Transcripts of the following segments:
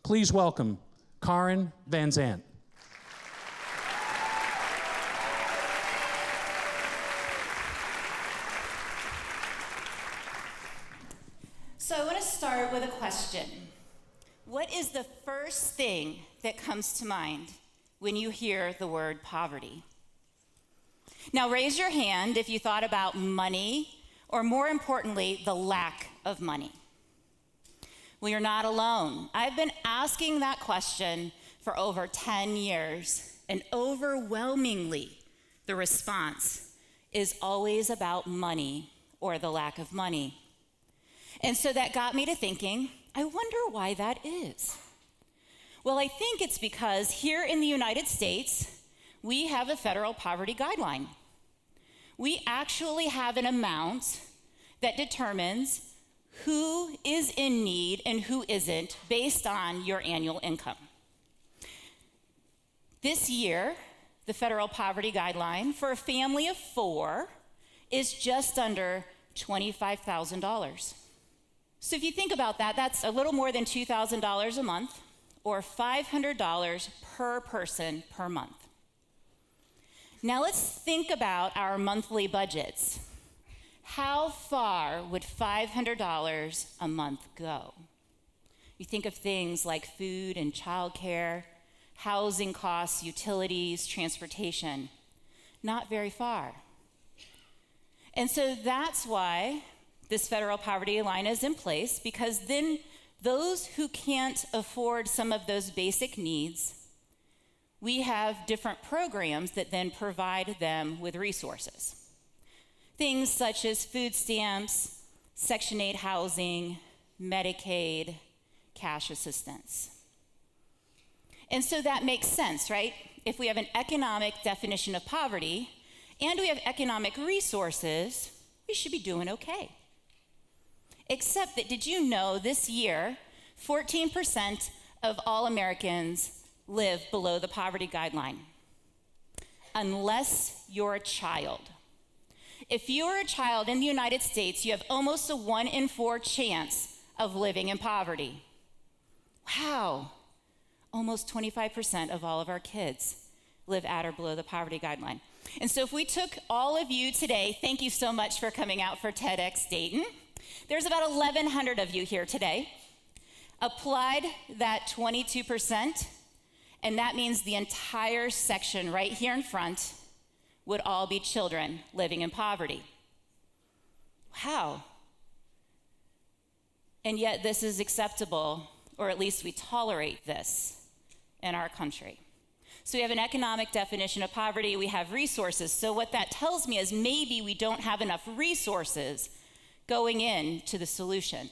Please welcome Karin VanZant. So I want to start with a question. What is the first thing that comes to mind when you hear the word poverty? Now raise your hand if you thought about money, or more importantly, the lack of money. Well, you're not alone. I've been asking that question for over 10 years, and overwhelmingly, the response is always about money or the lack of money. And so that got me to thinking, I wonder why that is. Well, I think it's because here in the United States, we have a federal poverty guideline. We actually have an amount that determines who is in need and who isn't based on your annual income. This year, the federal poverty guideline for a family of 4 is just under $25,000. So if you think about that, that's a little more than $2,000 a month, or $500 per person per month. Now let's think about our monthly budgets. How far would $500 a month go? You think of things like food and childcare, housing costs, utilities, transportation. Not very far. And so that's why this federal poverty line is in place, because then those who can't afford some of those basic needs, we have different programs that then provide them with resources. Things such as food stamps, Section 8 housing, Medicaid, cash assistance. And so that makes sense, right? If we have an economic definition of poverty and we have economic resources, we should be doing okay. Except that, did you know this year, 14% of all Americans live below the poverty guideline, unless you're a child. If you're a child in the United States, you have almost a 1 in 4 chance of living in poverty. Wow, almost 25% of all of our kids live at or below the poverty guideline. And so if we took all of you today, thank you so much for coming out for TEDxDayton. There's about 1,100 of you here today. Applied that 22%, and that means the entire section right here in front would all be children living in poverty. Wow. And yet this is acceptable, or at least we tolerate this in our country. So we have an economic definition of poverty, we have resources. So what that tells me is maybe we don't have enough resources going into the solution.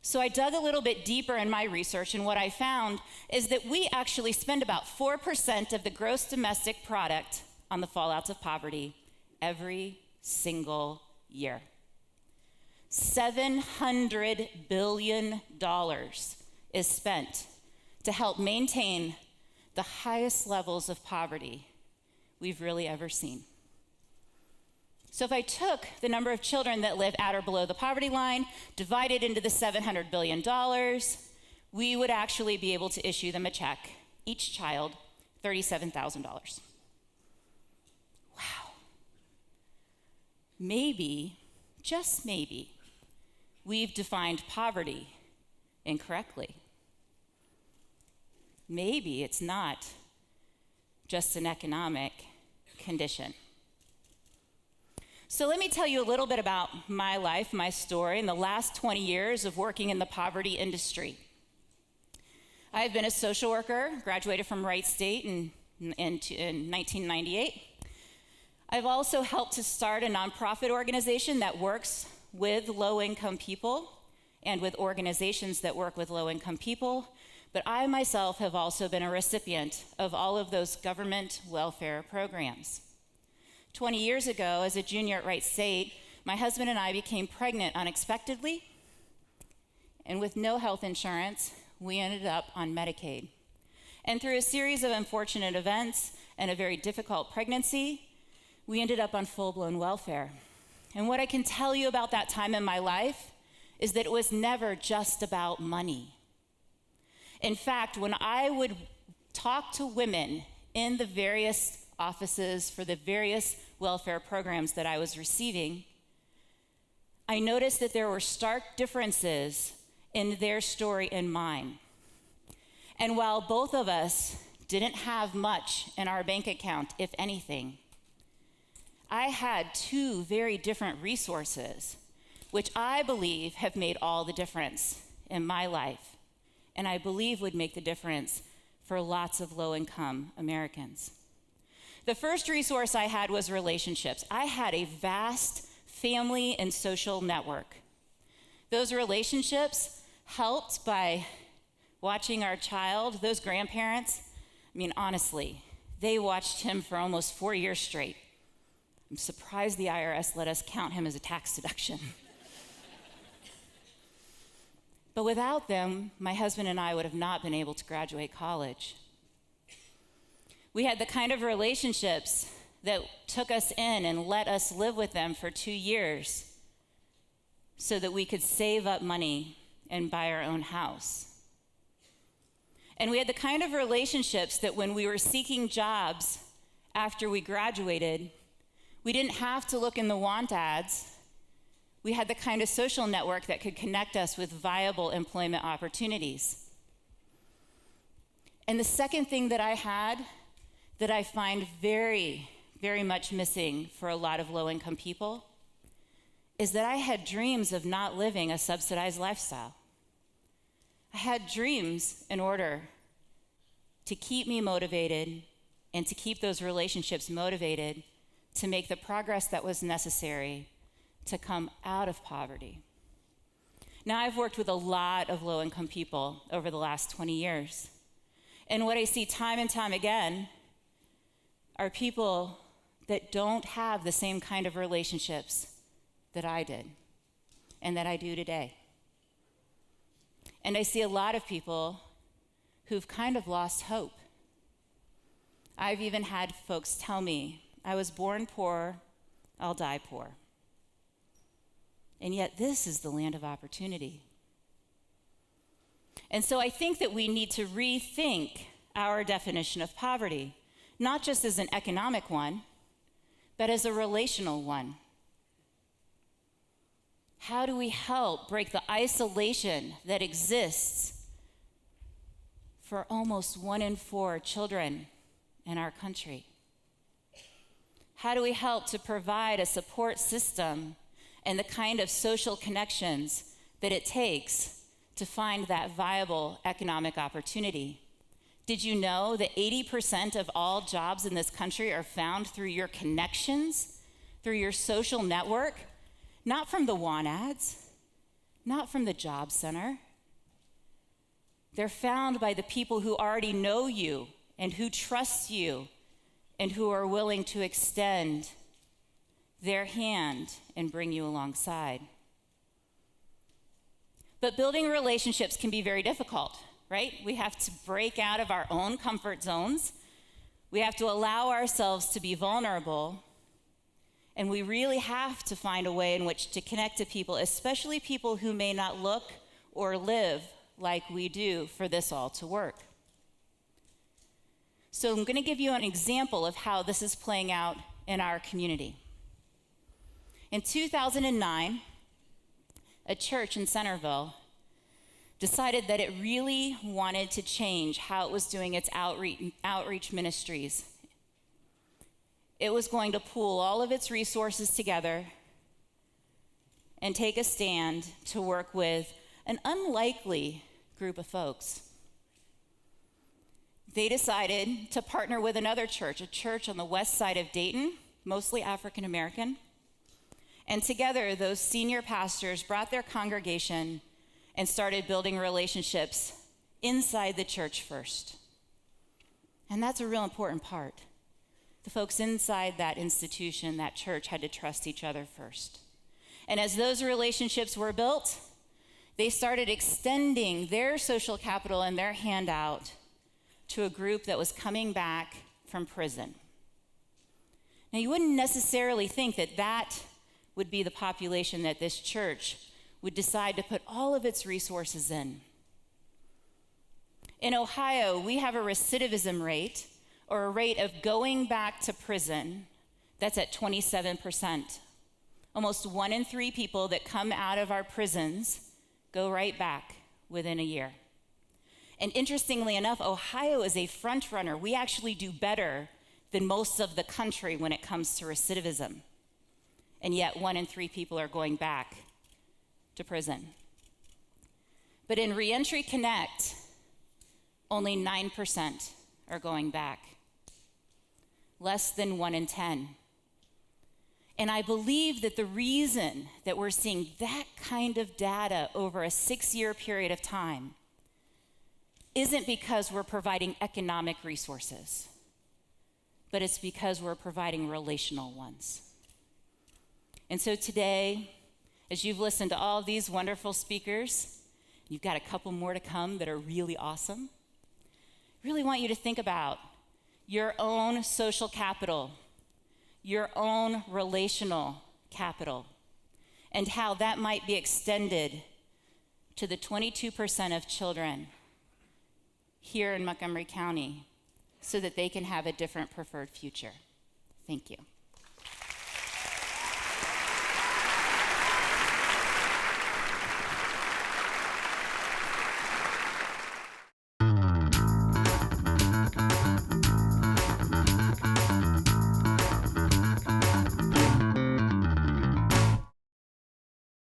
So I dug a little bit deeper in my research, and what I found is that we actually spend about 4% of the gross domestic product on the fallouts of poverty every single year. $700 billion is spent to help maintain the highest levels of poverty we've really ever seen. So if I took the number of children that live at or below the poverty line, divided into the $700 billion, we would actually be able to issue them a check, each child, $37,000. Wow. Maybe, just maybe, we've defined poverty incorrectly. Maybe it's not just an economic condition. So let me tell you a little bit about my life, my story, in the last 20 years of working in the poverty industry. I've been a social worker, graduated from Wright State in 1998. I've also helped to start a nonprofit organization that works with low-income people and with organizations that work with low-income people. But I myself have also been a recipient of all of those government welfare programs. 20 years ago, as a junior at Wright State, my husband and I became pregnant unexpectedly, and with no health insurance, we ended up on Medicaid. And through a series of unfortunate events and a very difficult pregnancy, we ended up on full-blown welfare. And what I can tell you about that time in my life is that it was never just about money. In fact, when I would talk to women in the various offices for the various welfare programs that I was receiving, I noticed that there were stark differences in their story and mine. And while both of us didn't have much in our bank account, if anything, I had two very different resources, which I believe have made all the difference in my life, and I believe would make the difference for lots of low-income Americans. The first resource I had was relationships. I had a vast family and social network. Those relationships helped by watching our child, those grandparents, I mean, honestly, they watched him for almost 4 years straight. I'm surprised the IRS let us count him as a tax deduction. But without them, my husband and I would have not been able to graduate college. We had the kind of relationships that took us in and let us live with them for 2 years so that we could save up money and buy our own house. And we had the kind of relationships that when we were seeking jobs after we graduated, we didn't have to look in the want ads. We had the kind of social network that could connect us with viable employment opportunities. And the second thing that I had that I find very, very much missing for a lot of low-income people is that I had dreams of not living a subsidized lifestyle. I had dreams in order to keep me motivated and to keep those relationships motivated to make the progress that was necessary to come out of poverty. Now, I've worked with a lot of low-income people over the last 20 years. And what I see time and time again are people that don't have the same kind of relationships that I did and that I do today. And I see a lot of people who've kind of lost hope. I've even had folks tell me, I was born poor, I'll die poor. And yet this is the land of opportunity. And so I think that we need to rethink our definition of poverty, not just as an economic one, but as a relational one. How do we help break the isolation that exists for almost 1 in 4 children in our country? How do we help to provide a support system and the kind of social connections that it takes to find that viable economic opportunity? Did you know that 80% of all jobs in this country are found through your connections, through your social network? Not from the want ads, not from the job center. They're found by the people who already know you and who trust you and who are willing to extend their hand and bring you alongside. But building relationships can be very difficult, right? We have to break out of our own comfort zones. We have to allow ourselves to be vulnerable. And we really have to find a way in which to connect to people, especially people who may not look or live like we do, for this all to work. So I'm going to give you an example of how this is playing out in our community. In 2009, a church in Centerville decided that it really wanted to change how it was doing its outreach ministries. It was going to pool all of its resources together and take a stand to work with an unlikely group of folks. They decided to partner with another church, a church on the west side of Dayton, mostly African American. And together, those senior pastors brought their congregation and started building relationships inside the church first. And that's a real important part. The folks inside that institution, that church, had to trust each other first. And as those relationships were built, they started extending their social capital and their handout to a group that was coming back from prison. Now, you wouldn't necessarily think that that would be the population that this church would decide to put all of its resources in. In Ohio, we have a recidivism rate, or a rate of going back to prison, that's at 27%. Almost 1 in 3 people that come out of our prisons go right back within a year. And interestingly enough, Ohio is a front runner. We actually do better than most of the country when it comes to recidivism. And yet 1 in 3 people are going back to prison. But in Reentry Connect, only 9% are going back. Less than 1 in 10. And I believe that the reason that we're seeing that kind of data over a 6-year period of time isn't because we're providing economic resources, but it's because we're providing relational ones. And so today, as you've listened to all of these wonderful speakers, you've got a couple more to come that are really awesome. I really want you to think about your own social capital, your own relational capital, and how that might be extended to the 22% of children here in Montgomery County so that they can have a different preferred future. Thank you.